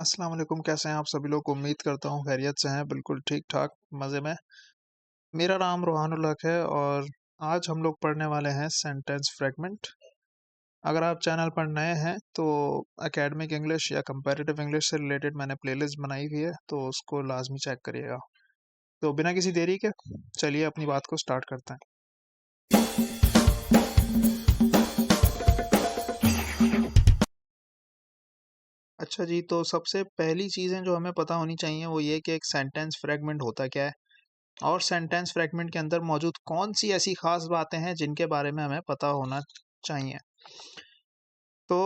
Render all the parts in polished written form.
अस्सलाम वालेकुम, कैसे हैं आप सभी लोग? उम्मीद करता हूँ खैरियत से हैं, बिल्कुल ठीक-ठाक, मज़े में। मेरा नाम रोहानुल हक है और आज हम लोग पढ़ने वाले हैं सेंटेंस फ्रैगमेंट। अगर आप चैनल पर नए हैं तो एकेडमिक इंग्लिश या कंपैरेटिव इंग्लिश से रिलेटेड मैंने प्लेलिस्ट बनाई हुई है, तो उसको लाज़मी चेक करिएगा। तो बिना किसी देरी के चलिए अपनी बात को स्टार्ट करते हैं। अच्छा जी, तो सबसे पहली चीज़ें जो हमें पता होनी चाहिए वो ये कि एक सेंटेंस फ्रैगमेंट होता क्या है? और सेंटेंस फ्रैगमेंट के अंदर मौजूद कौन-सी ऐसी ख़ास बातें हैं जिनके बारे में हमें पता होना चाहिए। तो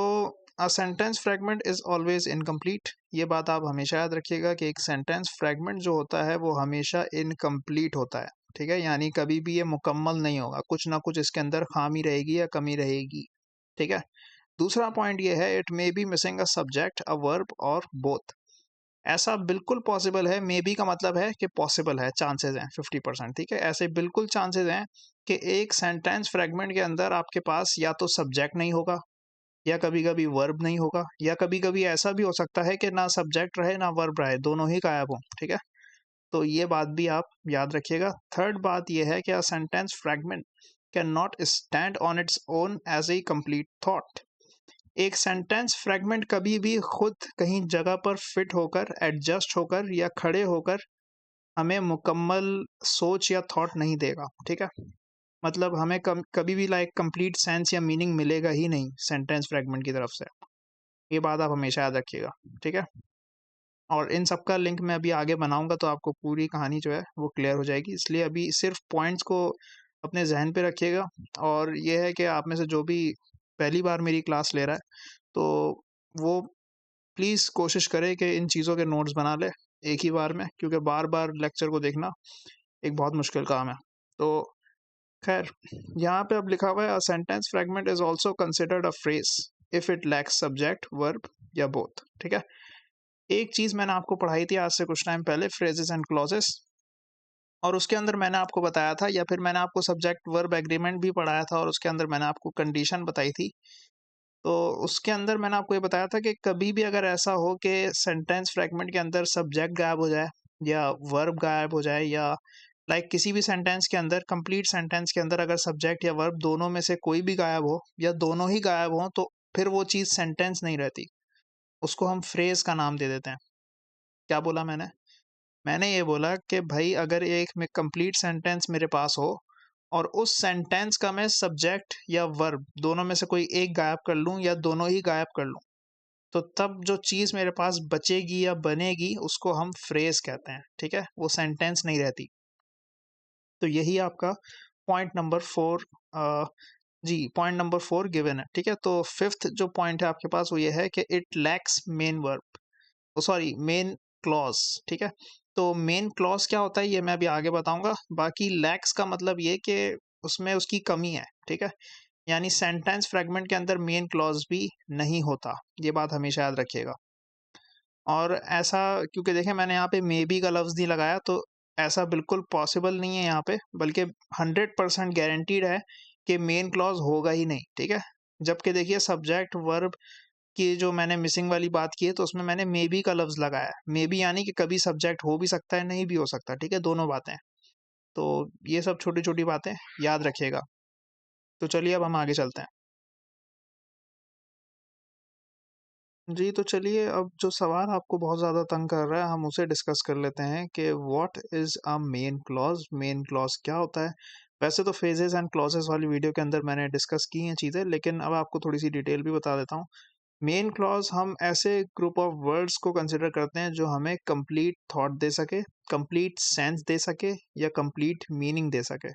अ sentence fragment is always incomplete. ये बात आप हमेशा याद रखिएगा कि एक सेंटेंस फ्रैगमेंट जो होता है वो हमेशा इनकम्प्लीट होता है, ठीक है? यानी कभी भी ये मुकम्मल नहीं होगा, कुछ ना कुछ इसके अंदर ख़ामी रहेगी या कमी रहेगी, ठीक है? दूसरा पॉइंट ये है it may be missing a subject, a verb और बोथ। ऐसा बिल्कुल पॉसिबल है, मे बी का मतलब है कि पॉसिबल है, चांसेस हैं 50%, ठीक है? ऐसे बिल्कुल चांसेस हैं कि एक सेंटेंस फ्रैगमेंट के अंदर आपके पास या तो सब्जेक्ट नहीं होगा, या कभी-कभी वर्ब नहीं होगा, या कभी-कभी ऐसा भी हो सकता है कि ना सब्जेक्ट रहे ना वर्ब रहे, दोनों ही गायब हों, ठीक है? तो ये बात भी आप याद रखिएगा। थर्ड बात ये है कि अ sentence fragment can not stand on its own as a complete thought. एक सेंटेंस फ्रैगमेंट कभी भी खुद कहीं जगह पर फिट होकर, एडजस्ट होकर या खड़े होकर हमें मुकम्मल सोच या थॉट नहीं देगा, ठीक है? मतलब हमें कभी भी लाइक कंप्लीट सेंस या मीनिंग मिलेगा ही नहीं सेंटेंस फ्रैगमेंट की तरफ से। ये बात आप हमेशा याद रखिएगा, ठीक है? और इन सब का लिंक मैं अभी आगे बनाऊँगा तो आपको पूरी कहानी जो है वो क्लियर हो जाएगी। इसलिए अभी सिर्फ़ पॉइंट्स को अपने ज़हन पे रखिएगा। और ये है कि आप में से जो भी पहली बार मेरी क्लास ले रहा है, तो वो प्लीज़ कोशिश करें कि इन चीज़ों के नोट्स बना ले एक ही बार में, क्योंकि बार-बार लेक्चर को देखना एक बहुत मुश्किल काम है। तो खैर, यहाँ पे अब लिखा हुआ है अ sentence fragment is also considered a phrase if it lacks subject, verb या बोथ, ठीक है? एक चीज़ मैंने आपको पढ़ाई थी आज से कुछ टाइम पहले, फ्रेजेस एंड क्लॉजेस, और उसके अंदर मैंने आपको बताया था, या फिर मैंने आपको सब्जेक्ट वर्ब एग्रीमेंट भी पढ़ाया था और उसके अंदर मैंने आपको कंडीशन बताई थी। तो उसके अंदर मैंने आपको ये बताया था कि कभी भी अगर ऐसा हो कि सेंटेंस फ्रैगमेंट के अंदर सब्जेक्ट गायब हो जाए या वर्ब गायब हो जाए, या लाइक किसी भी सेंटेंस के अंदर, कंप्लीट सेंटेंस के अंदर अगर सब्जेक्ट या वर्ब दोनों में से कोई भी गायब हो या दोनों ही गायब हो, तो फिर वो चीज़ सेंटेंस नहीं रहती, उसको हम फ्रेज का नाम दे देते हैं। क्या बोला मैंने? मैंने ये बोला कि भाई अगर एक में कंप्लीट सेंटेंस मेरे पास हो और उस सेंटेंस का मैं सब्जेक्ट या वर्ब दोनों में से कोई एक गायब कर लूँ या दोनों ही गायब कर लूँ, तो तब जो चीज़ मेरे पास बचेगी या बनेगी उसको हम फ्रेज़ कहते हैं, ठीक है? वो सेंटेंस नहीं रहती। तो यही आपका पॉइंट नंबर 4, जी, पॉइंट नंबर 4 गिवन है, ठीक है? तो 5th जो पॉइंट है आपके पास वो ये है कि it lacks main verb, sorry main clause, ठीक है? तो मेन क्लॉज़ क्या होता है ये मैं अभी आगे बताऊँगा। बाकी लैक्स का मतलब ये कि उसमें उसकी कमी है, ठीक है? यानी सेंटेंस फ्रैगमेंट के अंदर मेन क्लॉज़ भी नहीं होता, ये बात हमेशा याद रखिएगा। और ऐसा, क्योंकि देखिए मैंने यहाँ पे मे बी का लफ्ज़ नहीं लगाया, तो ऐसा बिल्कुल पॉसिबल नहीं है यहाँ पे, बल्कि 100% गारंटीड है कि मेन क्लॉज़ होगा ही नहीं, ठीक है? जबकि देखिए सब्जेक्ट, वर्ब की जो मैंने मिसिंग वाली बात की है, तो उसमें मैंने मे बी का लफ्ज़ लगाया है। मे बी यानी कि कभी सब्जेक्ट हो भी सकता है, नहीं भी हो सकता, ठीक है? दोनों बातें हैं। तो ये सब छोटी-छोटी बातें याद रखिएगा। तो चलिए अब हम आगे चलते हैं। जी, तो चलिए अब जो सवाल आपको बहुत ज़्यादा तंग कर रहा है, हम उसे डिस्कस कर लेते हैं कि what is a main clause? Main clause क्या होता है? वैसे तो फ्रेजेज़ एंड क्लॉज़ेज़ वाली वीडियो के अंदर मैंने डिस्कस की हैं चीज़ें, लेकिन अब आपको थोड़ी-सी डिटेल भी बता देता हूँ। मेन क्लॉज़ हम ऐसे ग्रुप ऑफ वर्ड्स को कंसीडर करते हैं जो हमें कंप्लीट थॉट दे सके, कंप्लीट सेंस दे सके या कंप्लीट मीनिंग दे सके,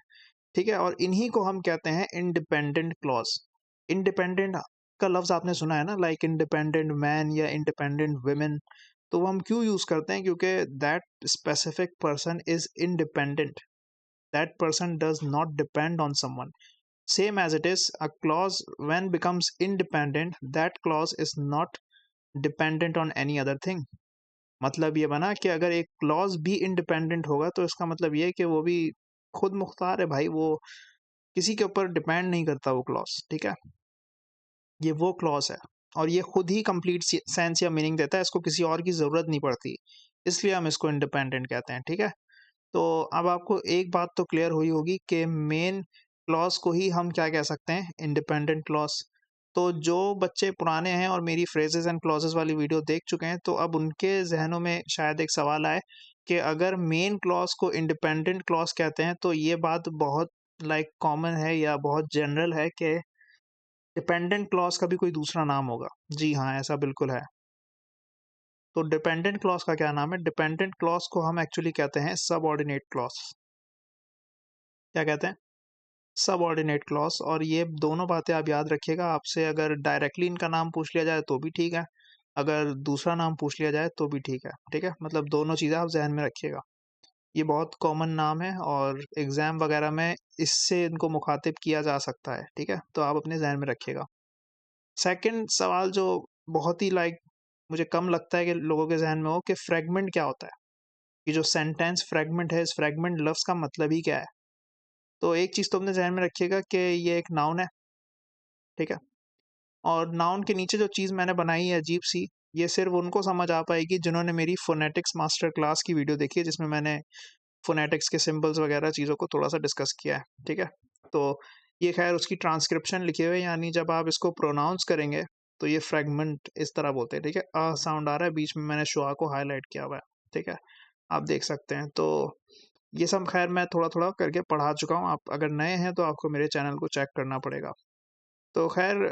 ठीक है? और इन्हीं को हम कहते हैं इंडिपेंडेंट क्लॉज़। इंडिपेंडेंट का लफ्ज़ आपने सुना है ना, लाइक इंडिपेंडेंट मैन या इंडिपेंडेंट वुमेन। तो वो हम क्यों यूज़ करते हैं? क्योंकि that specific person is independent, that person does not depend on someone. Same as it is, a clause when becomes independent, that clause is not dependent on any other thing. मतलब ये बना कि अगर एक clause भी independent होगा तो इसका मतलब ये है कि वो भी खुद मुख्तार है भाई, वो किसी के ऊपर डिपेंड नहीं करता वो क्लॉज, ठीक है? ये वो क्लॉज है। और ये खुद ही कंप्लीट सेंस या मीनिंग देता है, इसको किसी और की ज़रूरत नहीं पड़ती, इसलिए हम इसको इंडिपेंडेंट कहते हैं, ठीक है? तो अब आपको एक बात तो क्लियर हुई होगी कि मेन क्लॉज़ को ही हम क्या कह सकते हैं, इंडिपेंडेंट क्लॉज़। तो जो बच्चे पुराने हैं और मेरी फ्रेजेस एंड क्लॉजेस वाली वीडियो देख चुके हैं, तो अब उनके ज़हनों में शायद एक सवाल आए कि अगर मेन क्लॉज़ को इंडिपेंडेंट क्लॉज़ कहते हैं, तो ये बात बहुत कॉमन है या बहुत जनरल है कि डिपेंडेंट क्लॉज़ का भी कोई दूसरा नाम होगा। जी हाँ, ऐसा बिल्कुल है। तो डिपेंडेंट क्लॉज़ का क्या नाम है? डिपेंडेंट क्लॉज़ को हम एक्चुअली कहते हैं सबऑर्डिनेट क्लॉज़। क्या कहते हैं? Subordinate clause. और ये दोनों बातें आप याद रखिएगा, आपसे अगर डायरेक्टली इनका नाम पूछ लिया जाए तो भी ठीक है, अगर दूसरा नाम पूछ लिया जाए तो भी ठीक है? मतलब दोनों चीज़ें आप ज़हन में रखिएगा। ये बहुत कॉमन नाम है और एग्ज़ाम वगैरह में इससे इनको मुखातिब किया जा सकता है, ठीक है? तो आप अपने ज़हन में रखिएगा। सेकंड सवाल जो बहुत ही मुझे कम लगता है कि लोगों के ज़हन में हो कि फ्रैगमेंट क्या होता है? ये जो सेंटेंस फ्रैगमेंट है, इस फ्रैगमेंट लफ्ज़ का मतलब ही क्या है? तो एक चीज़ तो अपने ज़हन में रखिएगा कि ये एक नाउन है, ठीक है? और नाउन के नीचे जो चीज़ मैंने बनाई है अजीब-सी, ये सिर्फ़ उनको समझ आ पाएगी जिन्होंने मेरी फ़ोनेटिक्स मास्टर क्लास की वीडियो देखी है, जिसमें मैंने फ़ोनेटिक्स के सिंबल्स वगैरह चीज़ों को थोड़ा-सा डिस्कस किया है, ठीक है? तो ये ख़ैर उसकी ट्रांसक्रिप्शन लिखे हुए हैं, यानी जब आप इसको प्रोनाउंस करेंगे, तो ये फ्रैगमेंट इस तरह बोलते हैं, ठीक है? साउंड आ रहा है, बीच में मैंने शुआ को हाइलाइट किया हुआ है, ठीक है? आप देख सकते हैं। तो ये सब ख़ैर मैं थोड़ा-थोड़ा करके पढ़ा चुका हूँ, आप अगर नए हैं तो आपको मेरे चैनल को चेक करना पड़ेगा। तो ख़ैर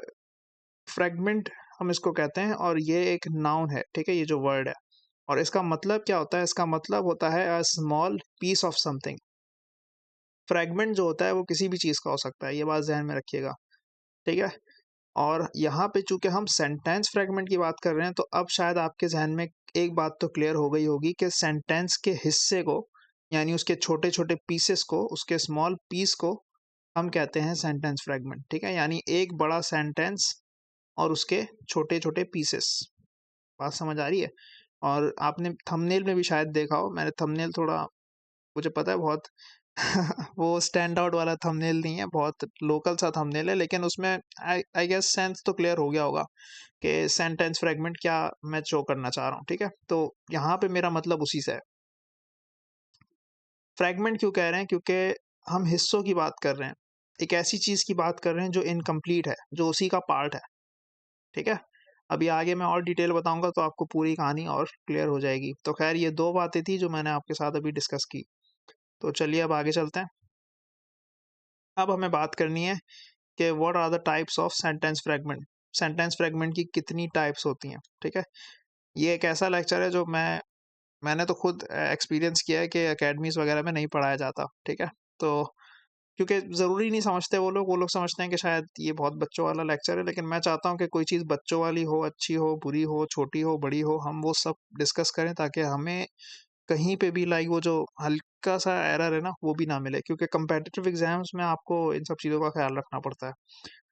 फ्रैगमेंट हम इसको कहते हैं और ये एक नाउन है, ठीक है? ये जो वर्ड है और इसका मतलब क्या होता है? इसका मतलब होता है a small piece of something. Fragment जो होता है वो किसी भी चीज़ का हो सकता है, ये बात ज़हन में रखिएगा, ठीक है? और यहाँ पे चूँकि हम सेंटेंस फ्रैगमेंट की बात कर रहे हैं, तो अब शायद आपके ज़हन में एक बात तो क्लियर हो गई होगी कि सेंटेंस के हिस्से को, यानी उसके छोटे-छोटे पीसेस को, उसके स्मॉल पीस को हम कहते हैं सेंटेंस फ्रैगमेंट, ठीक है? यानी एक बड़ा सेंटेंस और उसके छोटे-छोटे पीसेस। बात समझ आ रही है? और आपने थंबनेल में भी शायद देखा हो, मैंने थंबनेल थोड़ा, मुझे पता है बहुत वो स्टैंड आउट वाला थंबनेल नहीं है, बहुत लोकल सा थंबनेल है, लेकिन उसमें आई आई गेस सेंस तो क्लियर हो गया होगा कि सेंटेंस फ्रैगमेंट क्या मैं शो करना चाह रहा हूँ, ठीक है? तो यहाँ पे मेरा मतलब उसी से है। फ्रैगमेंट क्यों कह रहे हैं? क्योंकि हम हिस्सों की बात कर रहे हैं। एक ऐसी चीज़ की बात कर रहे हैं जो इनकम्प्लीट है, जो उसी का पार्ट है, ठीक है? अभी आगे मैं और डिटेल बताऊँगा तो आपको पूरी कहानी और क्लियर हो जाएगी। तो ख़ैर ये 2 बातें थी जो मैंने आपके साथ अभी डिस्कस की। तो चलिए अब आगे चलते हैं। अब हमें बात करनी है कि what are the types of sentence fragment. Sentence fragment की कितनी टाइप्स होती हैं, ठीक है? ये एक ऐसा लेक्चर है जो मैंने तो खुद एक्सपीरियंस किया है कि अकेडमीज़ वगैरह में नहीं पढ़ाया जाता, ठीक है? तो क्योंकि ज़रूरी नहीं समझते वो लोग समझते हैं कि शायद ये बहुत बच्चों वाला लेक्चर है, लेकिन मैं चाहता हूँ कि कोई चीज़ बच्चों वाली हो, अच्छी हो, बुरी हो, छोटी हो, बड़ी हो, हम वो सब डिस्कस करें ताकि हमें कहीं पे भी वो जो हल्का-सा एरर है ना, वो भी ना मिले, क्योंकि कॉम्पिटिटिव एग्ज़ाम्स में आपको इन सब चीज़ों का ख़्याल रखना पड़ता है।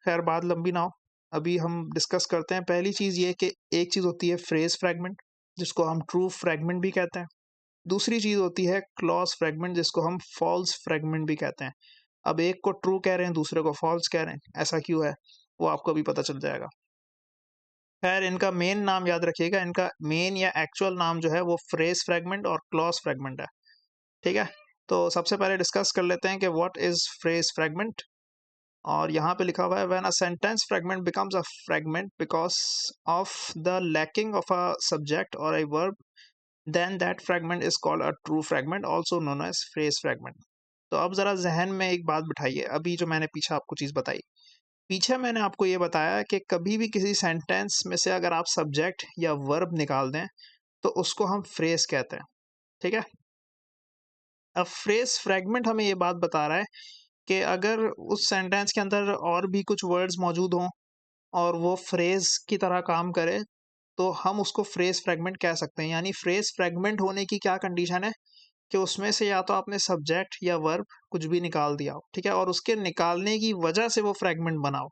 ख़ैर बात लंबी ना हो, अभी हम डिस्कस करते हैं। पहली चीज़ ये कि एक चीज़ होती है फ्रेज़ फ्रैगमेंट, जिसको हम ट्रू फ्रैगमेंट भी कहते हैं। दूसरी चीज़ होती है क्लॉज़ फ्रैगमेंट, जिसको हम फ़ॉल्स फ्रैगमेंट भी कहते हैं। अब एक को ट्रू कह रहे हैं, दूसरे को फ़ॉल्स कह रहे हैं, ऐसा क्यों है? वो आपको अभी पता चल जाएगा। ख़ैर इनका मेन नाम याद रखिएगा, इनका मेन या एक्चुअल नाम जो है वो फ्रेज़ फ्रैगमेंट और क्लॉज़ फ्रैगमेंट है, ठीक है? तो सबसे पहले डिस्कस कर लेते हैं कि व्हाट इज़ फ्रेज़ फ्रैगमेंट। और यहाँ पे लिखा हुआ है when a sentence fragment becomes a fragment because of the lacking of a subject और a verb, then that fragment is called a true fragment, also known as phrase fragment. तो अब ज़रा ज़हन में एक बात बिठाइए, अभी जो मैंने पीछे आपको चीज़ बताई। पीछे मैंने आपको ये बताया कि कभी भी किसी सेंटेंस में से अगर आप सब्जेक्ट या वर्ब निकाल दें, तो उसको हम फ्रेज़ कहते हैं, ठीक है? अब फ्रेज़ फ्रैगमेंट हमें ये बात बता रहा है कि अगर उस सेंटेंस के अंदर और भी कुछ वर्ड्स मौजूद हों और वो फ्रेज़ की तरह काम करे, तो हम उसको फ्रेज़ फ्रैगमेंट कह सकते हैं। यानी फ्रेज़ फ्रैगमेंट होने की क्या कंडीशन है कि उसमें से या तो आपने सब्जेक्ट या वर्ब कुछ भी निकाल दिया हो, ठीक है? और उसके निकालने की वजह से वो फ्रैगमेंट बना हो,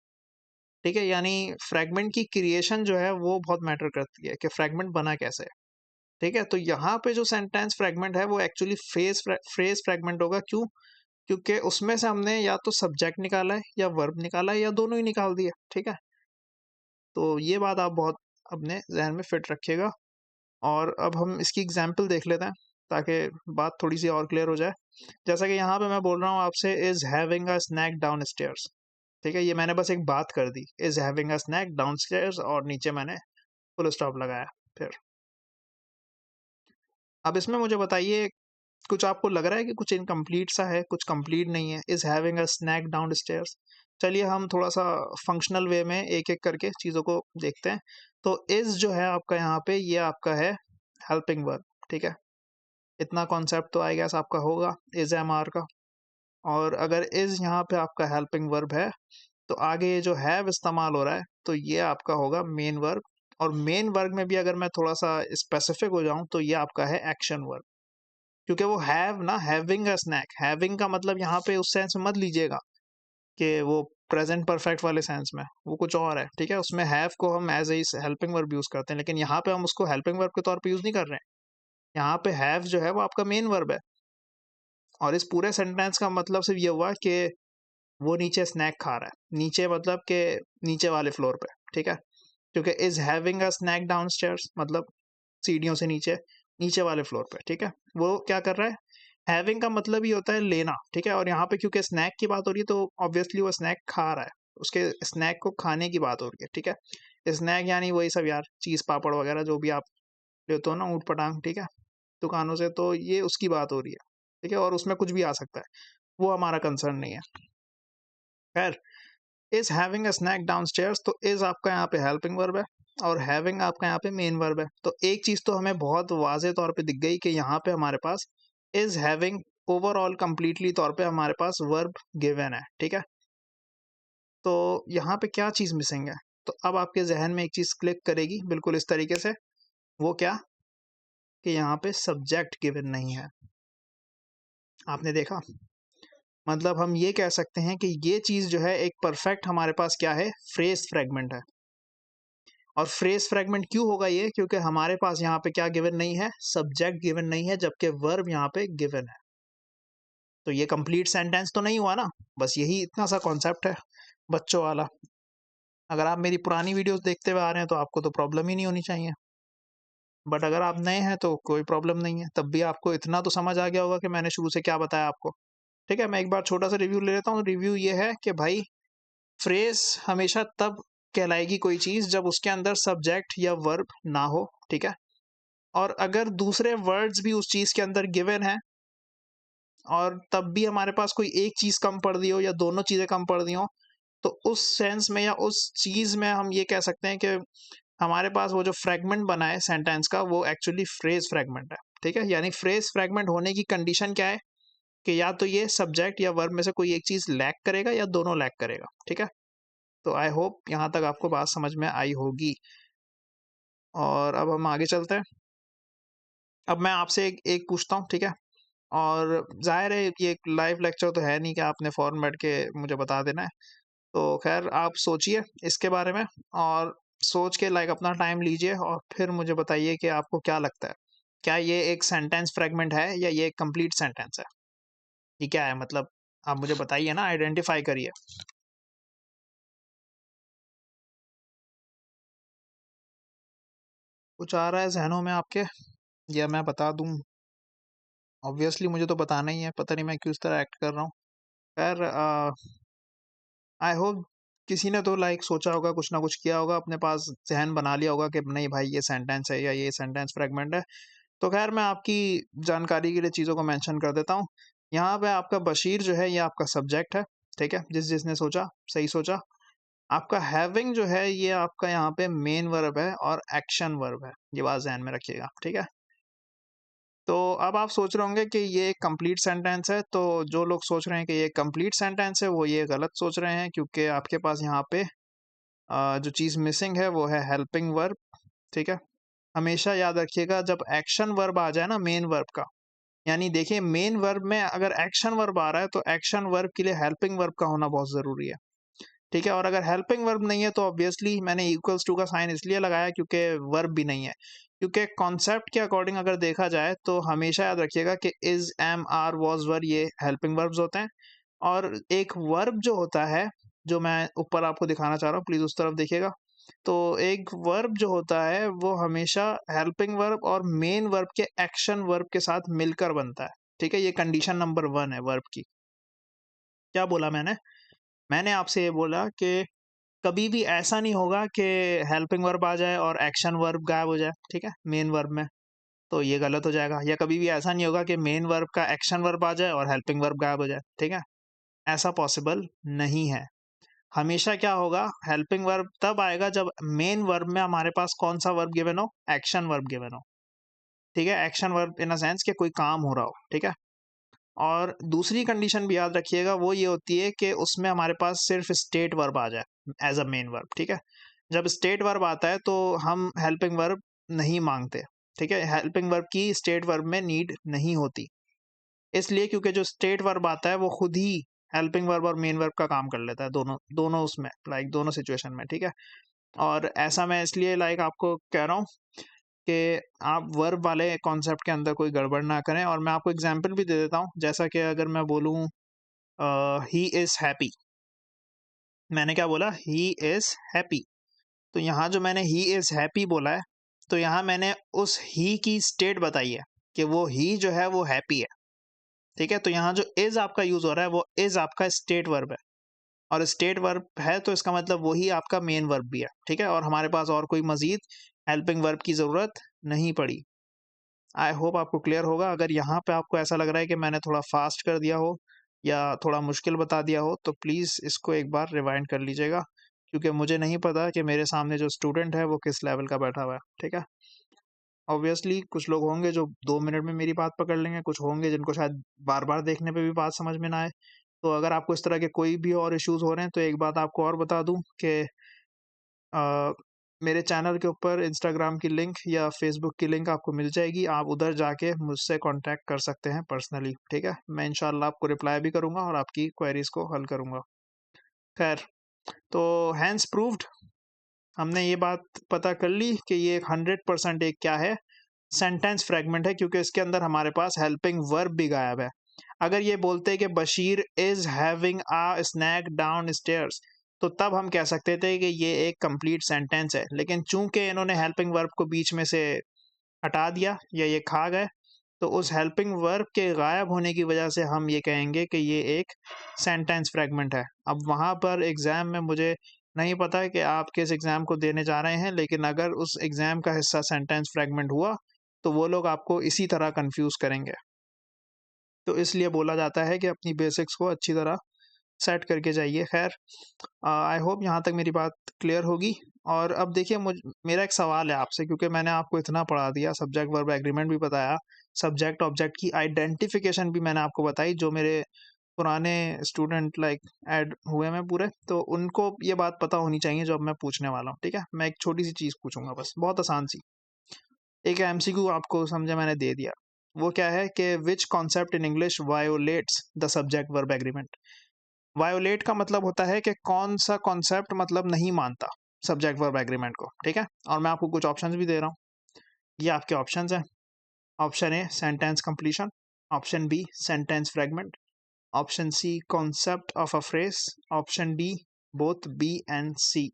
ठीक है? यानी फ्रैगमेंट की क्रिएशन जो है वो बहुत मैटर करती है कि फ्रैगमेंट बना कैसे है, ठीक है? तो यहाँ पे जो सेंटेंस फ्रैगमेंट है वो एक्चुअली फ्रेज़ फ्रैगमेंट होगा, क्यों? क्योंकि उसमें से हमने या तो सब्जेक्ट निकाला है या वर्ब निकाला है या दोनों ही निकाल दिए, ठीक है? तो ये बात आप बहुत अपने जहन में फिट रखिएगा। और अब हम इसकी एग्जाम्पल देख लेते हैं ताकि बात थोड़ी सी और क्लियर हो जाए। जैसा कि यहाँ पे मैं बोल रहा हूँ आपसे, is having a snack downstairs. ठीक है, ये मैंने बस एक बात कर दी, is having a snack downstairs, और नीचे मैंने फुल स्टॉप लगाया। फिर अब इसमें मुझे बताइए, कुछ आपको लग रहा है कि कुछ इनकम्प्लीट सा है, कुछ कंप्लीट नहीं है? Is having a snack downstairs. चलिए हम थोड़ा सा फंक्शनल वे में एक एक करके चीज़ों को देखते हैं। तो इज जो है आपका यहाँ पे, ये आपका है हेल्पिंग वर्ब। ठीक है, इतना कॉन्सेप्ट तो आई गेस आपका होगा इज एम आर का। और अगर इज यहाँ पे आपका हेल्पिंग वर्ब है, तो आगे ये जो हैव इस्तेमाल हो रहा है, तो ये आपका होगा मेन वर्ब। और मेन वर्ब में भी अगर मैं थोड़ा सा स्पेसिफिक हो जाऊं, तो ये आपका है एक्शन वर्ब। क्योंकि वो हैव ना, हैविंग अ स्नैक, हैविंग का मतलब यहाँ पे उस सेंस में मत लीजिएगा कि वो प्रेजेंट परफेक्ट वाले सेंस में, वो कुछ और है। ठीक है, उसमें हैव को हम as a helping verb use करते हैं, लेकिन यहाँ पे हम उसको हेल्पिंग वर्ब के तौर पे यूज नहीं कर रहे हैं। यहाँ पे हैव जो है वो आपका मेन वर्ब है। और इस पूरे सेंटेंस का मतलब सिर्फ ये हुआ कि वो नीचे स्नैक खा रहा है। नीचे मतलब कि नीचे वाले फ्लोर पे। ठीक है, क्योंकि is having a snack downstairs मतलब सीढ़ियों से नीचे, नीचे वाले फ्लोर पे। ठीक है, वो क्या कर रहा है, हैविंग का मतलब ही होता है लेना। ठीक है, और यहाँ पे क्योंकि स्नैक की बात हो रही है, तो ऑब्वियसली वो स्नैक खा रहा है, उसके स्नैक को खाने की बात हो रही है। ठीक है, स्नैक यानी वही सब यार, चीज़ पापड़ वगैरह जो भी आप लेते हो ना ऊट पटांग, ठीक है, दुकानों से, तो ये उसकी बात हो रही है। ठीक है, और उसमें कुछ भी आ सकता है, वो हमारा कंसर्न नहीं है। खैर, is having a snack downstairs, तो इज आपका यहाँ पे हेल्पिंग वर्ब है, और हैविंग आपका यहाँ पे मेन वर्ब है। तो एक चीज तो हमें बहुत वाजे तौर पे दिख गई कि यहाँ पे हमारे पास इज हैविंग ओवरऑल कंप्लीटली तौर पे हमारे पास वर्ब गिवन है। ठीक है, तो यहाँ पे क्या चीज मिसिंग है? तो अब आपके जहन में एक चीज क्लिक करेगी बिल्कुल इस तरीके से, वो क्या, कि यहाँ पे सब्जेक्ट गिवन नहीं है। आपने देखा, मतलब हम ये कह सकते हैं कि ये चीज जो है एक परफेक्ट हमारे पास क्या है, फ्रेज फ्रेगमेंट है। और फ्रेज फ्रेगमेंट क्यों होगा ये, क्योंकि हमारे पास यहाँ पे क्या गिवन नहीं है, सब्जेक्ट गिवन नहीं है, जबकि वर्ब यहाँ पे गिवन है। तो ये कंप्लीट सेंटेंस तो नहीं हुआ ना। बस यही इतना सा कॉन्सेप्ट है बच्चों वाला। अगर आप मेरी पुरानी वीडियोस देखते हुए आ रहे हैं तो आपको तो प्रॉब्लम ही नहीं होनी चाहिए। बट अगर आप नए हैं तो कोई प्रॉब्लम नहीं है, तब भी आपको इतना तो समझ आ गया होगा कि मैंने शुरू से क्या बताया आपको। ठीक है, मैं एक बार छोटा सा रिव्यू ले लेता हूँ। रिव्यू ये है कि भाई, फ्रेज हमेशा तब कहलाएगी कोई चीज जब उसके अंदर सब्जेक्ट या वर्ब ना हो। ठीक है, और अगर दूसरे वर्ड्स भी उस चीज के अंदर गिवन है, और तब भी हमारे पास कोई एक चीज कम पड़ रही हो या दोनों चीजें कम पड़ रही हो, तो उस सेंस में या उस चीज में हम ये कह सकते हैं कि हमारे पास वो जो फ्रेगमेंट बना है सेंटेंस का, वो एक्चुअली फ्रेज फ्रेगमेंट है। ठीक है, यानी फ्रेज फ्रेगमेंट होने की कंडीशन क्या है, कि या तो ये सब्जेक्ट या वर्ब में से कोई एक चीज लैक करेगा या दोनों लैक करेगा। ठीक है, तो आई होप यहाँ तक आपको बात समझ में आई होगी। और अब हम आगे चलते हैं। अब मैं आपसे एक पूछता हूँ। ठीक है, और जाहिर है ये एक लाइव लेक्चर तो है नहीं कि आपने फॉरन बैठ के मुझे बता देना है। तो खैर आप सोचिए इसके बारे में, और सोच के लाइक अपना टाइम लीजिए, और फिर मुझे बताइए कि आपको क्या लगता है, क्या ये एक सेंटेंस फ्रेगमेंट है या ये एक कंप्लीट सेंटेंस है? ये क्या है मतलब, आप मुझे बताइए ना, आइडेंटिफाई करिए। कुछ आ रहा है जहनों में आपके, या मैं बता दूं? ऑब्वियसली मुझे तो बताना ही है, पता नहीं मैं क्यों इस तरह एक्ट कर रहा हूँ। खैर, आई होप किसी ने तो लाइक सोचा होगा, कुछ ना कुछ किया होगा, अपने पास जहन बना लिया होगा कि नहीं भाई ये सेंटेंस है या ये सेंटेंस फ्रेगमेंट है। तो खैर मैं आपकी जानकारी के लिए चीज़ों को मेंशन कर देता हूँ। यहाँ पे आपका बशीर जो है ये आपका सब्जेक्ट है। ठीक है, जिसने सोचा सही सोचा। आपका हैविंग जो है ये आपका यहाँ पे मेन वर्ब है और एक्शन वर्ब है, ये बात ध्यान में रखिएगा। ठीक है, तो अब आप सोच रहे होंगे कि ये एक कंप्लीट सेंटेंस है। तो जो लोग सोच रहे हैं कि ये कंप्लीट सेंटेंस है, वो ये गलत सोच रहे हैं, क्योंकि आपके पास यहाँ पे जो चीज़ मिसिंग है वो है हेल्पिंग वर्ब। ठीक है, हमेशा याद रखिएगा जब एक्शन वर्ब आ जाए ना मेन वर्ब का, यानी देखिए मेन वर्ब में अगर एक्शन वर्ब आ रहा है, तो एक्शन वर्ब के लिए हेल्पिंग वर्ब का होना बहुत ज़रूरी है। ठीक है, और अगर हेल्पिंग वर्ब नहीं है तो ऑब्वियसली मैंने इक्वल्स टू का साइन इसलिए लगाया क्योंकि वर्ब भी नहीं है। क्योंकि कॉन्सेप्ट के अकॉर्डिंग अगर देखा जाए तो हमेशा याद रखिएगा कि इज, एम, आर, वॉज, वर, ये हेल्पिंग वर्ब्स होते हैं। और एक वर्ब जो होता है, जो मैं ऊपर आपको दिखाना चाह रहा हूँ, प्लीज उस तरफ देखिएगा। तो एक वर्ब जो होता है वो हमेशा हेल्पिंग वर्ब और मेन वर्ब के एक्शन वर्ब के साथ मिलकर बनता है। ठीक है, ये कंडीशन नंबर 1 है वर्ब की। क्या बोला मैंने? मैंने आपसे ये बोला कि कभी भी ऐसा नहीं होगा कि हेल्पिंग वर्ब आ जाए और एक्शन वर्ब गायब हो जाए, ठीक है? मेन वर्ब में, तो ये गलत हो जाएगा। या कभी भी ऐसा नहीं होगा कि मेन वर्ब का एक्शन वर्ब आ जाए और हेल्पिंग वर्ब गायब हो जाए, ठीक है? ऐसा पॉसिबल नहीं है। हमेशा क्या होगा, हेल्पिंग वर्ब तब आएगा जब मेन वर्ब में हमारे पास कौन-सा वर्ब गिवन हो? एक्शन वर्ब गिवन हो, ठीक है? Action verb in a sense कि कोई काम हो रहा हो, ठीक है? और दूसरी कंडीशन भी याद रखिएगा, वो ये होती है कि उसमें हमारे पास सिर्फ स्टेट वर्ब आ जाए एज अ मेन वर्ब, ठीक है? जब स्टेट वर्ब आता है तो हम हेल्पिंग वर्ब नहीं मांगते, ठीक है? हेल्पिंग वर्ब की स्टेट वर्ब में नीड नहीं होती, इसलिए क्योंकि जो स्टेट वर्ब आता है वो खुद ही हेल्पिंग वर्ब और मेन वर्ब का काम कर लेता है, दोनों दोनों उसमें, लाइक दोनों सिचुएशन में, ठीक है? और ऐसा मैं इसलिए लाइक आपको कह रहा हूँ कि आप वर्ब वाले कॉन्सेप्ट के अंदर कोई गड़बड़ ना करें। और मैं आपको एग्जांपल भी दे देता हूँ, जैसा कि अगर मैं बोलूँ ही इज़ हैप्पी, मैंने क्या बोला? He is happy. तो यहाँ जो मैंने ही इज़ हैप्पी बोला है, तो यहाँ मैंने उस ही की स्टेट बताई है कि वो ही जो है वो हैप्पी है, ठीक है? तो यहाँ जो इज़ आपका यूज़ हो रहा है वो इज़ आपका स्टेट वर्ब है, और स्टेट वर्ब है तो इसका मतलब वही आपका मेन वर्ब भी है, ठीक है? और हमारे पास और कोई मज़ीद हेल्पिंग वर्ब की ज़रूरत नहीं पड़ी। आई होप आपको क्लियर होगा। अगर यहाँ पे आपको ऐसा लग रहा है कि मैंने थोड़ा फास्ट कर दिया हो या थोड़ा मुश्किल बता दिया हो, तो प्लीज़ इसको एक बार रिवाइंड कर लीजिएगा, क्योंकि मुझे नहीं पता कि मेरे सामने जो स्टूडेंट है वो किस लेवल का बैठा हुआ है, ठीक है? ऑब्वियसली कुछ लोग होंगे जो 2 मिनट में मेरी बात पकड़ लेंगे, कुछ होंगे जिनको शायद बार-बार देखने पे भी बात समझ में ना आए। तो अगर आपको इस तरह के कोई भी और इश्यूज़ हो रहे हैं, तो एक बात आपको और बता दूँ कि अ, मेरे चैनल के ऊपर इंस्टाग्राम की लिंक या फ़ेसबुक की लिंक आपको मिल जाएगी। आप उधर जाके मुझसे कॉन्टैक्ट कर सकते हैं पर्सनली, ठीक है? मैं इंशाअल्लाह आपको रिप्लाई भी करूँगा और आपकी क्वेरीज़ को हल करूँगा। ख़ैर, तो हैंस प्रूव्ड, हमने ये बात पता कर ली कि ये 100% एक क्या है? सेंटेंस फ्रैगमेंट है, क्योंकि इसके अंदर हमारे पास हेल्पिंग वर्ब भी गायब है। अगर ये बोलते हैं कि Bashir is having a snack downstairs, तो तब हम कह सकते थे कि ये एक कंप्लीट सेंटेंस है। लेकिन चूँकि इन्होंने हेल्पिंग वर्ब को बीच में से हटा दिया या ये खा गए, तो उस हेल्पिंग वर्ब के गायब होने की वजह से हम ये कहेंगे कि ये एक सेंटेंस फ्रैगमेंट है। अब वहाँ पर एग्ज़ाम में मुझे नहीं पता कि आप किस एग्ज़ाम को देने जा रहे हैं, लेकिन अगर उस एग्ज़ाम का हिस्सा सेंटेंस फ्रैगमेंट हुआ, तो वो लोग आपको इसी तरह कन्फ्यूज़ करेंगे। तो इसलिए बोला जाता है कि अपनी बेसिक्स को अच्छी तरह सेट करके जाइए। ख़ैर, आई होप यहाँ तक मेरी बात क्लियर होगी। और अब देखिए, मेरा एक सवाल है आपसे, क्योंकि मैंने आपको इतना पढ़ा दिया, सब्जेक्ट वर्ब एग्रीमेंट भी बताया, सब्जेक्ट ऑब्जेक्ट की आइडेंटिफिकेशन भी मैंने आपको बताई, जो मेरे पुराने स्टूडेंट लाइक ऐड हुए हैं पूरे, तो उनको ये बात पता होनी चाहिए जो अब मैं पूछने वाला हूँ, ठीक है? मैं एक छोटी-सी चीज़ पूछूँगा बस, बहुत आसान सी। एक एमसीक्यू आपको समझे मैंने दे दिया। वो क्या है कि which concept in English violates the subject verb agreement? Violate का मतलब होता है कि कौन सा कॉन्सेप्ट मतलब नहीं मानता सब्जेक्ट वर्ब एग्रीमेंट को, ठीक है? और मैं आपको कुछ ऑप्शंस भी दे रहा हूँ। ये आपके ऑप्शंस हैं। Option A sentence completion, option B sentence fragment, option C concept of a phrase, option D both B and C.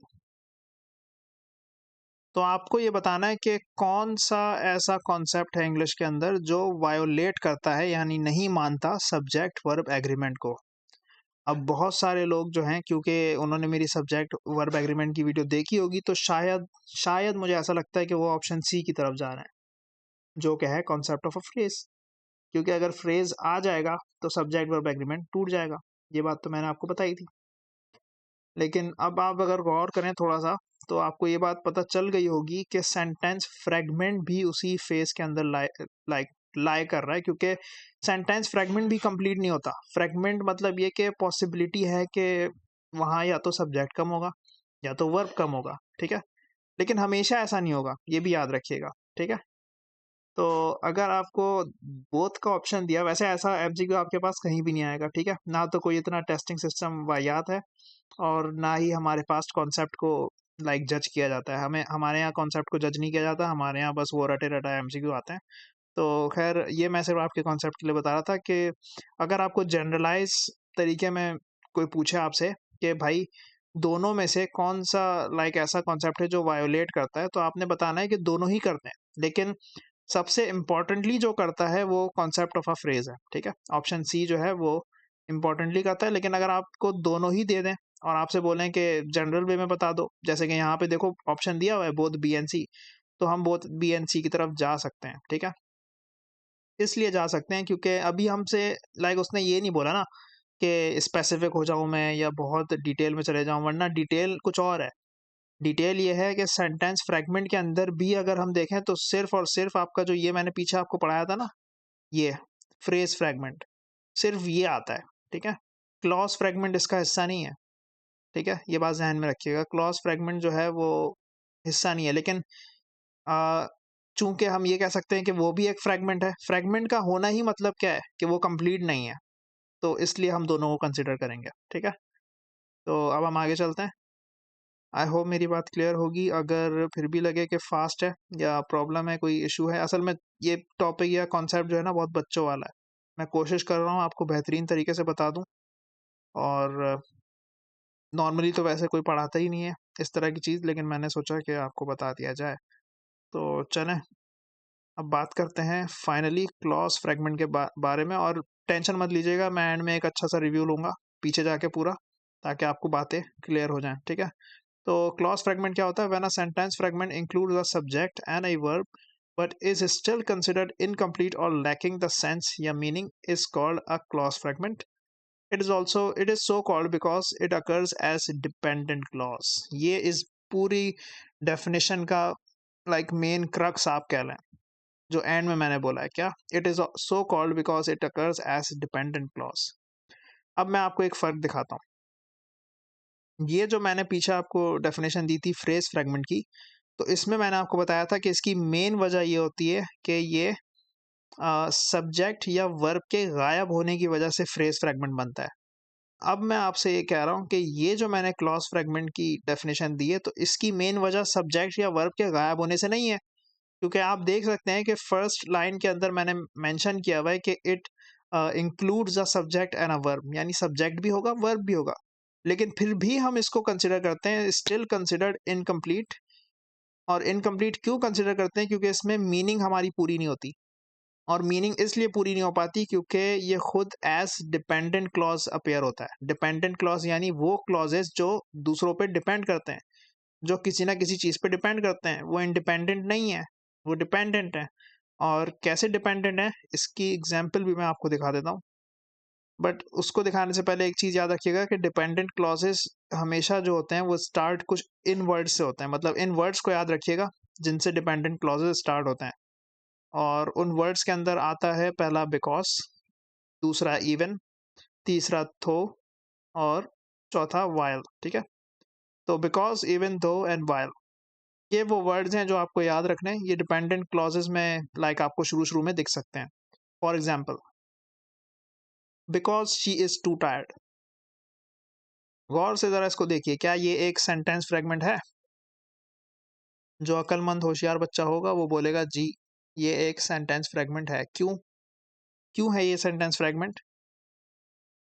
तो आपको ये बताना है कि कौन सा ऐसा कॉन्सेप्ट है इंग्लिश के अंदर जो वायोलेट करता है, यानी नहीं मानता सब्जेक्ट वर्ब एग्रीमेंट को। अब बहुत सारे लोग जो हैं, क्योंकि उन्होंने मेरी सब्जेक्ट वर्ब एग्रीमेंट की वीडियो देखी होगी, तो शायद शायद मुझे ऐसा लगता है कि वो ऑप्शन सी की तरफ जा रहे हैं, जो क्या है कॉन्सेप्ट ऑफ अ फ्रेज। क्योंकि अगर फ्रेज आ जाएगा तो सब्जेक्ट वर्ब एग्रीमेंट टूट जाएगा। ये बात तो मैंने आपको बताई थी। लेकिन अब आप अगर गौर करें थोड़ा सा, तो आपको ये बात पता चल गई होगी कि सेंटेंस फ्रेगमेंट भी उसी फेज के अंदर लाई कर रहा है, क्योंकि सेंटेंस फ्रेगमेंट भी कंप्लीट नहीं होता। फ्रेगमेंट मतलब ये कि पॉसिबिलिटी है कि वहाँ या तो सब्जेक्ट कम होगा या तो वर्ब कम होगा, ठीक है? लेकिन हमेशा ऐसा नहीं होगा, ये भी याद रखिएगा, ठीक है? तो अगर आपको बोथ का ऑप्शन दिया, वैसे ऐसा एमसीक्यू आपके पास कहीं भी नहीं आएगा, ठीक है? ना तो कोई इतना टेस्टिंग सिस्टम वाहियात है, और ना ही हमारे पास कॉन्सेप्ट को जज किया जाता है। हमें हमारे यहाँ कॉन्सेप्ट को जज नहीं किया जाता, हमारे यहाँ बस वो रटे-रटाए एमसीक्यू आते हैं। तो ख़ैर, ये मैं सिर्फ़ आपके कॉन्सेप्ट के लिए बता रहा था कि अगर आपको जनरलाइज़ तरीके में कोई पूछे आपसे कि भाई दोनों में से कौन-सा ऐसा कॉन्सेप्ट है जो वायोलेट करता है, तो आपने बताना है कि दोनों ही करते हैं। लेकिन सबसे इम्पोर्टेंटली जो करता है वो कॉन्सेप्ट ऑफ अ फ्रेज़ है, ठीक है? ऑप्शन सी जो है वो इम्पोर्टेंटली करता है, लेकिन अगर आपको दोनों ही दे दें और आपसे बोलें कि जनरल वे में बता दो, जैसे कि यहाँ पे देखो ऑप्शन दिया हुआ है बोथ बी एंड सी, तो हम बोथ बी एंड सी की तरफ जा सकते हैं, ठीक है? इसलिए जा सकते हैं क्योंकि अभी हमसे उसने ये नहीं बोला ना कि स्पेसिफिक हो जाऊँ मैं या बहुत डिटेल में चले जाऊँ, वरना डिटेल कुछ और है। डिटेल ये है कि सेंटेंस फ्रैगमेंट के अंदर भी अगर हम देखें तो सिर्फ़ और सिर्फ़ आपका जो ये मैंने पीछे आपको पढ़ाया था ना, ये फ्रेज़ फ्रैगमेंट, सिर्फ़ ये आता है, ठीक है? क्लॉज़ फ्रैगमेंट इसका हिस्सा नहीं है, ठीक है? ये बात ज़हन में रखिएगा, क्लॉज़ फ्रैगमेंट जो है वो हिस्सा नहीं है, लेकिन अ, चूँकि हम ये कह सकते हैं कि वो भी एक फ्रैगमेंट है, फ्रैगमेंट का होना ही मतलब क्या है कि वो कंप्लीट नहीं है, तो इसलिए हम दोनों को कंसीडर करेंगे, ठीक है? तो अब हम आगे चलते हैं। आई होप मेरी बात क्लियर होगी। अगर फिर भी लगे कि फास्ट है या प्रॉब्लम है, कोई इशू है, असल में ये टॉपिक या कॉन्सेप्ट जो है ना बहुत बच्चों वाला है। मैं कोशिश कर रहा हूँ आपको बेहतरीन तरीके से बता दूँ, और नॉर्मली तो वैसे कोई पढ़ाता ही नहीं है इस तरह की चीज़, लेकिन मैंने सोचा कि आपको बता दिया जाए। तो चलें, अब बात करते हैं फाइनली क्लॉज़ फ्रैगमेंट के बारे में, और टेंशन मत लीजिएगा, मैं एंड में एक अच्छा सा रिव्यू लूँगा पीछे जाके पूरा, ताकि आपको बातें क्लियर हो जाएँ, ठीक है? तो क्लॉज फ्रैगमेंट क्या होता है? When a sentence fragment includes a subject and a verb but is still considered incomplete और लैकिंग द सेंस या meaning is called a clause fragment. It is so called because it occurs age dependent clause. ये इस पूरी definition का main crux आप कह लें, जो एंड में मैंने बोला है क्या, it is so called because it occurs age dependent clause. अब मैं आपको एक फर्क दिखाता हूँ। ये जो मैंने पीछे आपको डेफिनेशन दी थी फ्रेज फ्रैगमेंट की, तो इसमें मैंने आपको बताया था कि इसकी मेन वजह ये होती है कि ये सब्जेक्ट या वर्ब के गायब होने की वजह से फ्रेज फ्रैगमेंट बनता है। अब मैं आपसे ये कह रहा हूँ कि ये जो मैंने क्लॉज फ्रैगमेंट की डेफिनेशन दी है, तो इसकी मेन वजह सब्जेक्ट या वर्ब के गायब होने से नहीं है, क्योंकि आप देख सकते हैं कि फर्स्ट लाइन के अंदर मैंने मेंशन किया हुआ है कि it includes a subject and a verb, यानी सब्जेक्ट भी होगा वर्ब भी होगा, लेकिन फिर भी हम इसको कंसिडर करते हैं स्टिल कंसिडर्ड इनकम्प्लीट। और इनकम्प्लीट क्यों कंसिडर करते हैं? क्योंकि इसमें मीनिंग हमारी पूरी नहीं होती, और मीनिंग इसलिए पूरी नहीं हो पाती क्योंकि ये खुद एज डिपेंडेंट क्लॉज अपीयर होता है। डिपेंडेंट क्लॉज यानी वो क्लॉजेस जो दूसरों पे डिपेंड करते हैं, जो किसी ना किसी चीज़ पे डिपेंड करते हैं, वो इंडिपेंडेंट नहीं है, वो डिपेंडेंट है। और कैसे डिपेंडेंट है, इसकी एग्जाम्पल भी मैं आपको दिखा देता हूँ। बट उसको दिखाने से पहले एक चीज़ याद रखिएगा कि डिपेंडेंट क्लॉजेस हमेशा जो होते हैं वो स्टार्ट कुछ इन वर्ड्स से होते हैं, मतलब इन वर्ड्स को याद रखिएगा जिनसे डिपेंडेंट क्लॉजेस स्टार्ट होते हैं। और उन वर्ड्स के अंदर आता है पहला बिकॉज, दूसरा इवन, तीसरा थो, और चौथा वाइल, ठीक है? तो बिकॉज, इवन, दो एंड वाइल, ये वो वर्ड्स हैं जो आपको याद रखने हैं। ये डिपेंडेंट क्लॉजेस में आपको शुरू शुरू में दिख सकते हैं। For example, because she is too tired. गौर से जरा इसको देखिए, क्या ये एक सेंटेंस फ्रेगमेंट है? जो अक्लमंद होशियार बच्चा होगा वो बोलेगा जी, ये एक सेंटेंस फ्रेगमेंट है। क्यों? क्यों है ये सेंटेंस फ्रेगमेंट?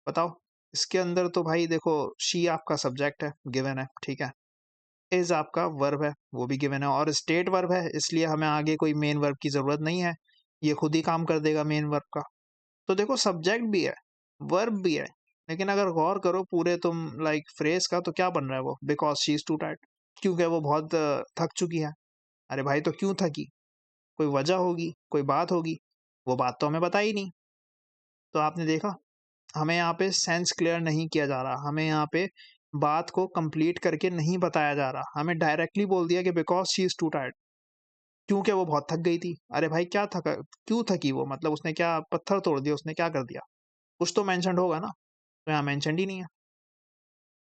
बताओ। इसके अंदर तो भाई देखो, शी आपका सब्जेक्ट है, गिवन है, ठीक है? इज आपका वर्ब है, वो भी गिवन है, और स्टेट वर्ब है, इसलिए हमें आगे कोई मेन वर्ब की जरूरत नहीं है, ये खुद ही काम कर देगा मेन वर्ब का। तो देखो, सब्जेक्ट भी है, वर्ब भी है, लेकिन अगर गौर करो पूरे तुम फ्रेज का, तो क्या बन रहा है वो? Because she is too tired, क्योंकि वो बहुत थक चुकी है। अरे भाई, तो क्यों थकी? कोई वजह होगी, कोई बात होगी, वो बात तो हमें पता ही नहीं। तो आपने देखा, हमें यहाँ पे सेंस क्लियर नहीं किया जा रहा, हमें यहाँ पे बात को कंप्लीट करके नहीं बताया जा रहा, हमें डायरेक्टली बोल दिया कि because she is too tired, क्योंकि वो बहुत थक गई थी। अरे भाई, क्या थका, क्यों थकी वो? मतलब उसने क्या पत्थर तोड़ दिया? उसने क्या कर दिया? कुछ तो मेंशन्ड होगा ना, तो यहाँ मेंशन्ड ही नहीं है।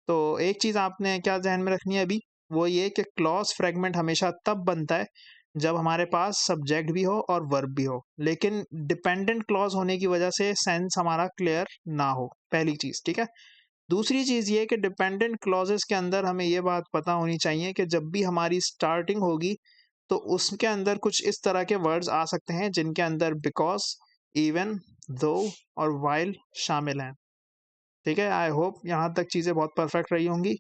तो एक चीज़ आपने क्या ध्यान में रखनी है अभी, वो ये कि क्लॉज फ्रेगमेंट हमेशा तब बनता है जब हमारे पास सब्जेक्ट भी हो और वर्ब भी हो, लेकिन डिपेंडेंट क्लॉज होने की वजह से सेंस हमारा क्लियर ना हो, पहली चीज़, ठीक है? दूसरी चीज़ ये कि डिपेंडेंट क्लॉजेस के अंदर हमें ये बात पता होनी चाहिए कि जब भी हमारी स्टार्टिंग होगी, तो उसके अंदर कुछ इस तरह के वर्ड्स आ सकते हैं जिनके अंदर बिकॉज, इवन, दो और वाइल शामिल हैं, ठीक है? आई होप यहाँ तक चीज़ें बहुत परफेक्ट रही होंगी।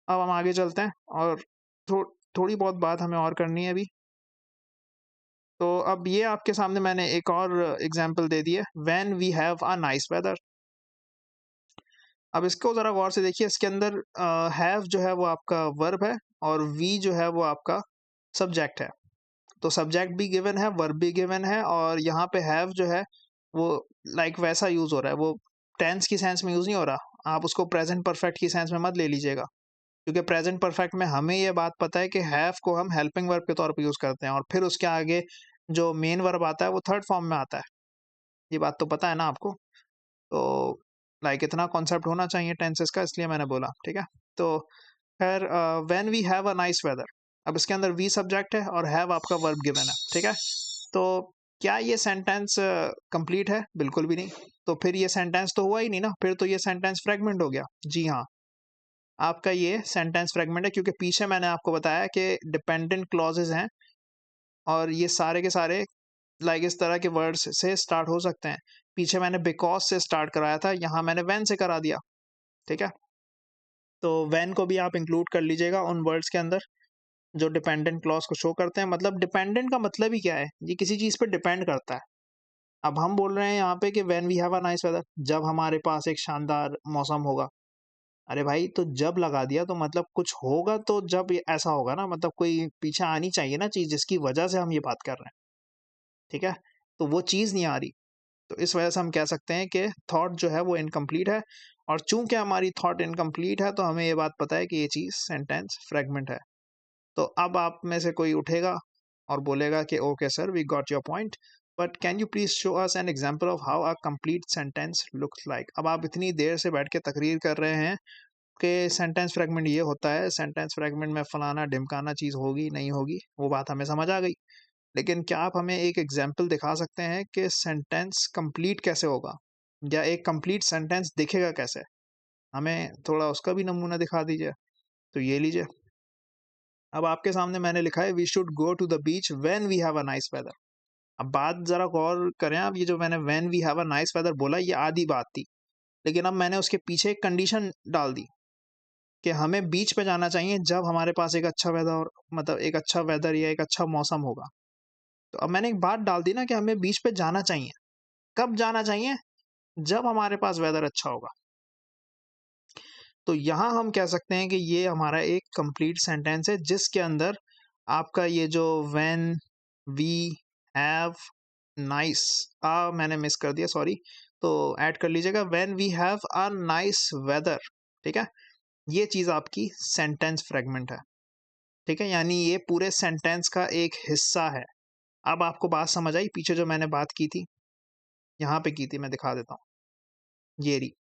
अब हम आगे चलते हैं और थोड़ी बहुत बात हमें और करनी है अभी। तो अब ये आपके सामने मैंने एक और एग्जांपल दे दी है, when we have a nice weather. अब इसको ज़रा गौर से देखिए, इसके अंदर हैव जो है वो आपका वर्ब है और वी जो है वो आपका सब्जेक्ट है। तो सब्जेक्ट भी गिवन है, वर्ब भी गिवन है, और यहाँ पे हैव जो है वो वैसा यूज़ हो रहा है, वो टेंस की सेंस में यूज़ नहीं हो रहा। आप उसको प्रेजेंट परफेक्ट की सेंस में मत ले लीजिएगा, क्योंकि प्रेजेंट परफेक्ट में हमें ये बात पता है कि हैव को हम हेल्पिंग वर्ब के तौर पे यूज़ करते हैं और फिर उसके आगे जो मेन वर्ब आता है वो थर्ड फॉर्म में आता है। ये बात तो पता है ना आपको? तो इतना कॉन्सेप्ट होना चाहिए टेंसेस का, इसलिए मैंने बोला, ठीक है? तो खैर, when we have a nice weather, अब इसके अंदर वी सब्जेक्ट है और हैव आपका वर्ब गिवन है, ठीक है? तो क्या ये सेंटेंस कंप्लीट है? बिल्कुल भी नहीं। तो फिर ये सेंटेंस तो हुआ ही नहीं ना, फिर तो ये सेंटेंस फ्रेगमेंट हो गया। जी हाँ, आपका ये सेंटेंस फ्रेगमेंट है, क्योंकि पीछे मैंने आपको बताया कि डिपेंडेंट क्लॉजेज हैं और ये सारे के सारे इस तरह के वर्ड्स से स्टार्ट हो सकते हैं। पीछे मैंने बिकॉज से स्टार्ट कराया था, यहाँ मैंने व्हेन से करा दिया, ठीक है? तो व्हेन को भी आप इंक्लूड कर लीजिएगा उन वर्ड्स के अंदर जो डिपेंडेंट क्लॉज को शो करते हैं। मतलब डिपेंडेंट का मतलब ही क्या है? ये किसी चीज़ पे डिपेंड करता है। अब हम बोल रहे हैं यहाँ पे कि when we have a nice weather, जब हमारे पास एक शानदार मौसम होगा। अरे भाई, तो जब लगा दिया तो मतलब कुछ होगा, तो जब ये ऐसा होगा ना, मतलब कोई पीछे आनी चाहिए ना चीज़ जिसकी वजह से हम ये बात कर रहे हैं, ठीक है? तो वो चीज़ नहीं आ रही। तो इस वजह से हम कह सकते हैं कि थॉट जो है वो इनकम्प्लीट है, और चूंकि हमारी थॉट इनकम्प्लीट है तो हमें ये बात पता है कि ये चीज़ सेंटेंस फ्रेगमेंट है। तो अब आप में से कोई उठेगा और बोलेगा कि okay sir, we got your point, but can you please show us an example of how a complete sentence looks like. अब आप इतनी देर से बैठ के तकरीर कर रहे हैं कि सेंटेंस फ्रेगमेंट ये होता है, सेंटेंस फ्रेगमेंट में फलाना ढिमकाना चीज़ होगी नहीं होगी, वो बात हमें समझ आ गई। लेकिन क्या आप हमें एक एग्जाम्पल दिखा सकते हैं कि सेंटेंस कंप्लीट कैसे होगा, या एक कंप्लीट सेंटेंस दिखेगा कैसे? हमें थोड़ा उसका भी नमूना दिखा दीजिए। तो ये लीजिए, अब आपके सामने मैंने लिखा है we should go to the beach when we have a nice weather. अब बात जरा गौर करें, अब ये जो मैंने when we have a nice weather बोला, ये आधी बात थी, लेकिन अब मैंने उसके पीछे एक कंडीशन डाल दी कि हमें बीच पे जाना चाहिए जब हमारे पास एक अच्छा वेदर, मतलब एक अच्छा वेदर या एक अच्छा मौसम होगा। तो अब मैंने एक बात डाल दी ना कि हमें बीच पे जाना चाहिए। कब जाना चाहिए? जब हमारे पास वेदर अच्छा होगा। तो यहाँ हम कह सकते हैं कि ये हमारा एक कंप्लीट सेंटेंस है जिसके अंदर आपका ये जो व्हेन वी हैव नाइस, मैंने मिस कर दिया, सॉरी, तो ऐड कर लीजिएगा when we have a nice weather, ठीक है? ये चीज़ आपकी सेंटेंस फ्रेगमेंट है, ठीक है? यानी ये पूरे सेंटेंस का एक हिस्सा है। अब आपको बात समझ आई? पीछे जो मैंने बात की थी, यहाँ पे की थी, मैं दिखा देता हूँ। ये रही,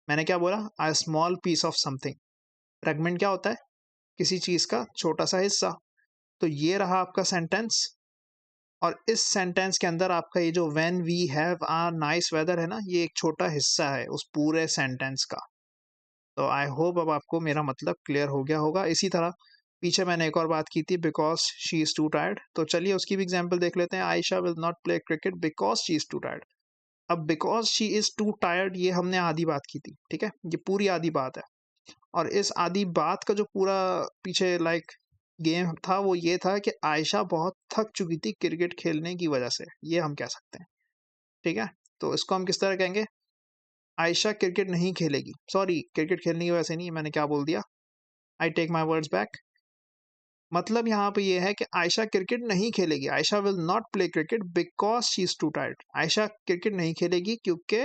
मैंने क्या बोला? A small piece of something. Fragment क्या होता है? किसी चीज़ का छोटा सा हिस्सा। तो ये रहा आपका सेंटेंस, और इस सेंटेंस के अंदर आपका ये जो when we have a nice weather है ना, ये एक छोटा हिस्सा है उस पूरे सेंटेंस का। तो आई होप अब आपको मेरा मतलब क्लियर हो गया होगा। इसी तरह पीछे मैंने एक और बात की थी, because she is too tired, तो चलिए उसकी भी एग्जाम्पल देख लेते हैं। Ayesha will not play cricket because she is too tired. अब because she is too tired, ये हमने आधी बात की थी, ठीक है? ये पूरी आधी बात है, और इस आधी बात का जो पूरा पीछे गेम था वो ये था कि आयशा बहुत थक चुकी थी क्रिकेट खेलने की वजह से, ये हम कह सकते हैं, ठीक है? तो इसको हम किस तरह कहेंगे? आयशा क्रिकेट नहीं खेलेगी, सॉरी, क्रिकेट खेलने की वजह से नहीं, मैंने क्या बोल दिया? I take my words back. मतलब यहाँ पे ये है कि आयशा क्रिकेट नहीं खेलेगी, Ayesha will not play cricket because she is too tired. Ayesha cricket नहीं खेलेगी क्योंकि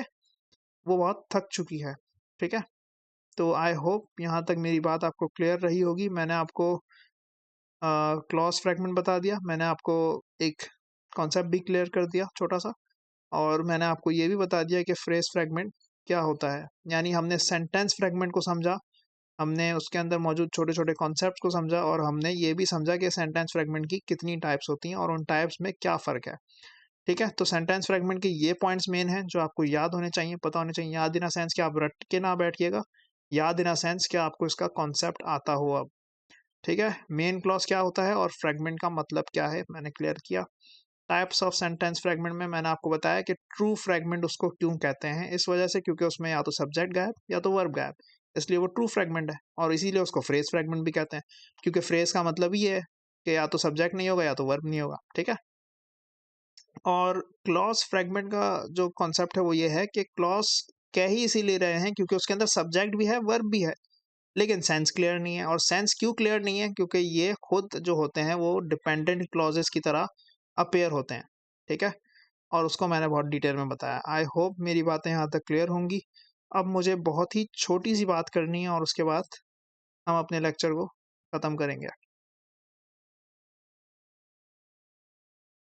वो बहुत थक चुकी है, ठीक है? तो आई होप यहाँ तक मेरी बात आपको क्लियर रही होगी। मैंने आपको क्लॉज फ्रैगमेंट बता दिया, मैंने आपको एक कॉन्सेप्ट भी क्लियर कर दिया छोटा सा, और मैंने आपको ये भी बता दिया कि फ्रेज फ्रैगमेंट क्या होता है। यानी हमने सेंटेंस फ्रैगमेंट को समझा, हमने उसके अंदर मौजूद छोटे छोटे कॉन्सेप्ट को समझा, और हमने ये भी समझा कि सेंटेंस फ्रैगमेंट की कितनी टाइप्स होती हैं और उन टाइप्स में क्या फ़र्क है, ठीक है? तो सेंटेंस फ्रैगमेंट के ये पॉइंट्स मेन हैं जो आपको याद होने चाहिए, पता होने चाहिए। याद इन अ सेंस कि आप रट के ना बैठिएगा, याद इन अ सेंस कि आपको इसका कॉन्सेप्ट आता हो अब, ठीक है? मेन क्लॉज क्या होता है और फ्रैगमेंट का मतलब क्या है, मैंने क्लियर किया। टाइप्स ऑफ सेंटेंस फ्रैगमेंट में मैंने आपको बताया कि ट्रू फ्रैगमेंट उसको क्यों कहते हैं, इस वजह से क्योंकि उसमें या तो सब्जेक्ट गायब या तो वर्ब गायब, इसलिए वो ट्रू फ्रैगमेंट है और इसीलिए उसको फ्रेज फ्रैगमेंट भी कहते हैं, क्योंकि फ्रेज का मतलब ही ये है कि या तो सब्जेक्ट नहीं होगा या तो वर्ब नहीं होगा, ठीक है। और क्लॉज फ्रैगमेंट का जो कॉन्सेप्ट है वो ये है कि क्लॉज कह ही इसीलिए रहे हैं क्योंकि उसके अंदर सब्जेक्ट भी है, वर्ब भी है, लेकिन सेंस क्लियर नहीं है। और सेंस क्यों क्लियर नहीं है? क्योंकि ये खुद जो होते हैं वो डिपेंडेंट क्लॉजेस की तरह अपेयर होते हैं, ठीक है। और उसको मैंने बहुत डिटेल में बताया। आई होप मेरी बातें यहाँ तक क्लियर होंगी। अब मुझे बहुत ही छोटी सी बात करनी है और उसके बाद हम अपने लेक्चर को ख़त्म करेंगे।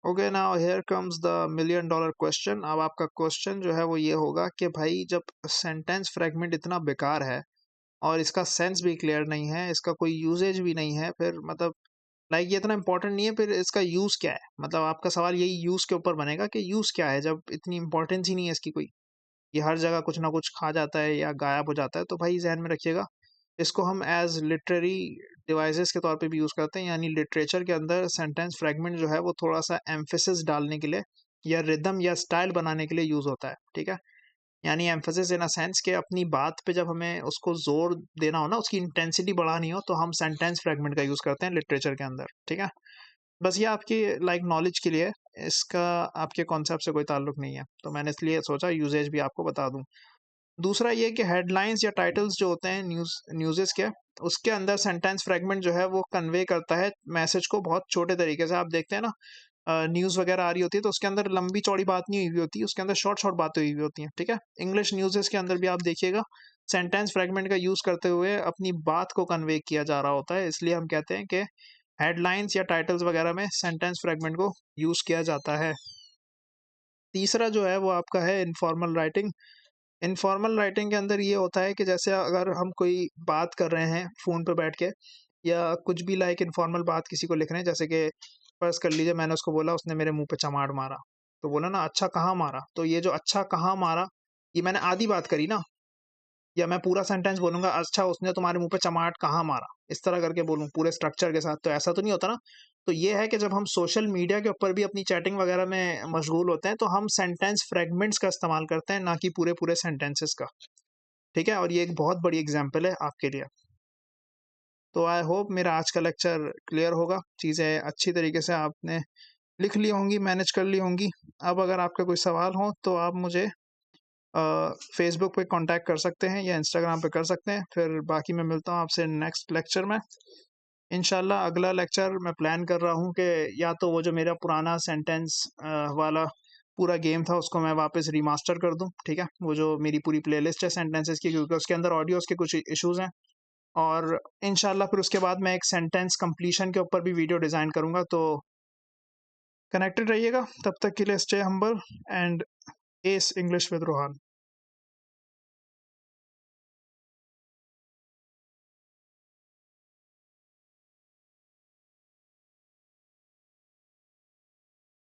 Okay, now here comes the million dollar question. अब आपका क्वेश्चन जो है वो ये होगा कि भाई जब सेंटेंस फ्रेगमेंट इतना बेकार है और इसका सेंस भी क्लियर नहीं है, इसका कोई यूजेज भी नहीं है, फिर मतलब लाइक ये इतना इंपॉर्टेंट नहीं है, फिर इसका यूज़ क्या है? मतलब आपका सवाल यही यूज़ के ऊपर बनेगा कि यूज़ क्या है जब इतनी इंपॉर्टेंस ही नहीं है इसकी कोई। ये हर जगह कुछ ना कुछ खा जाता है या गायब हो जाता है, तो भाई ज़हन में रखिएगा। इसको हम एज़ लिटरेरी डिवाइसेस के तौर पे भी यूज़ करते हैं, यानी लिटरेचर के अंदर सेंटेंस फ्रैगमेंट जो है वो थोड़ा-सा एम्फेसिस डालने के लिए या रिदम या स्टाइल बनाने के लिए यूज़ होता है, ठीक है? यानी एम्फेसिस इन अ सेंस कि अपनी बात पे जब हमें उसको ज़ोर देना हो ना, उसकी इंटेंसिटी बढ़ानी हो, तो हम सेंटेंस फ्रैगमेंट का यूज़ करते हैं लिटरेचर के अंदर, ठीक है? बस ये आपकी लाइक नॉलेज के लिए है, इसका आपके कॉन्सेप्ट से कोई ताल्लुक नहीं है, तो मैंने इसलिए सोचा यूसेज भी आपको बता दूँ। दूसरा ये कि हेडलाइंस या टाइटल्स जो होते हैं न्यूज़ेस के, उसके अंदर सेंटेंस फ्रैगमेंट जो है वो कन्वे करता है मैसेज को बहुत छोटे तरीके से। आप देखते हैं ना, न्यूज़ वगैरह आ रही होती है तो उसके अंदर लंबी चौड़ी बात नहीं हुई होती, उसके अंदर शॉर्ट शॉर्ट बातें हुई होती हैं, ठीक है। इंग्लिश न्यूज़ेस के अंदर भी आप देखिएगा सेंटेंस फ्रैगमेंट का यूज़ करते हुए अपनी बात को कन्वे किया जा रहा होता है, इसलिए हम कहते हैं कि हेडलाइंस या टाइटल्स वगैरह में सेंटेंस फ्रैगमेंट को यूज़ किया जाता है। तीसरा जो है वो आपका है इनफॉर्मल राइटिंग। इनफॉर्मल राइटिंग के अंदर ये होता है कि जैसे अगर हम कोई बात कर रहे हैं फ़ोन पे बैठ के या कुछ भी लाइक इनफॉर्मल बात किसी को लिख रहे हैं, जैसे कि फ़र्ज़ कर लीजिए मैंने उसको बोला, उसने मेरे मुँह पे चमाड़ मारा। तो बोला ना, अच्छा कहाँ मारा? तो ये जो अच्छा कहाँ मारा, ये मैंने आधी बात करी ना, या मैं पूरा सेंटेंस बोलूँगा, अच्छा उसने तुम्हारे मुँह पे चमाट कहाँ मारा? इस तरह करके बोलूँ पूरे स्ट्रक्चर के साथ, तो ऐसा तो नहीं होता ना। तो ये है कि जब हम सोशल मीडिया के ऊपर भी अपनी चैटिंग वगैरह में मशगूल होते हैं, तो हम सेंटेंस फ्रैगमेंट्स का इस्तेमाल करते हैं, ना कि पूरे-पूरे सेंटेंसेस का। ठीक है? और ये एक बहुत बड़ी एग्ज़ाम्पल है आपके लिए। तो आई होप मेरा आज का लेक्चर क्लियर होगा, चीज़ें अच्छी तरीके से आपने लिख ली होंगी, मैनेज कर ली होंगी। अब अगर आपका कोई सवाल हो तो आप मुझे फ़ेसबुक पे कॉन्टैक्ट कर सकते हैं या इंस्टाग्राम पे कर सकते हैं। फिर बाकी मैं मिलता हूँ आपसे नेक्स्ट लेक्चर में। इंशाल्लाह अगला लेक्चर मैं प्लान कर रहा हूँ कि या तो वो जो मेरा पुराना सेंटेंस वाला पूरा गेम था उसको मैं वापस रीमास्टर कर दूँ, ठीक है? वो जो मेरी पूरी प्लेलिस्ट है सेंटेंसेस की, क्योंकि उसके अंदर ऑडियोज़ के कुछ इश्यूज़ हैं। और इंशाल्लाह फिर उसके बाद मैं एक सेंटेंस कंप्लीशन के ऊपर भी वीडियो डिज़ाइन करूँगा, तो कनेक्टेड रहिएगा। तब तक के लिए stay humble and S English with Rohan.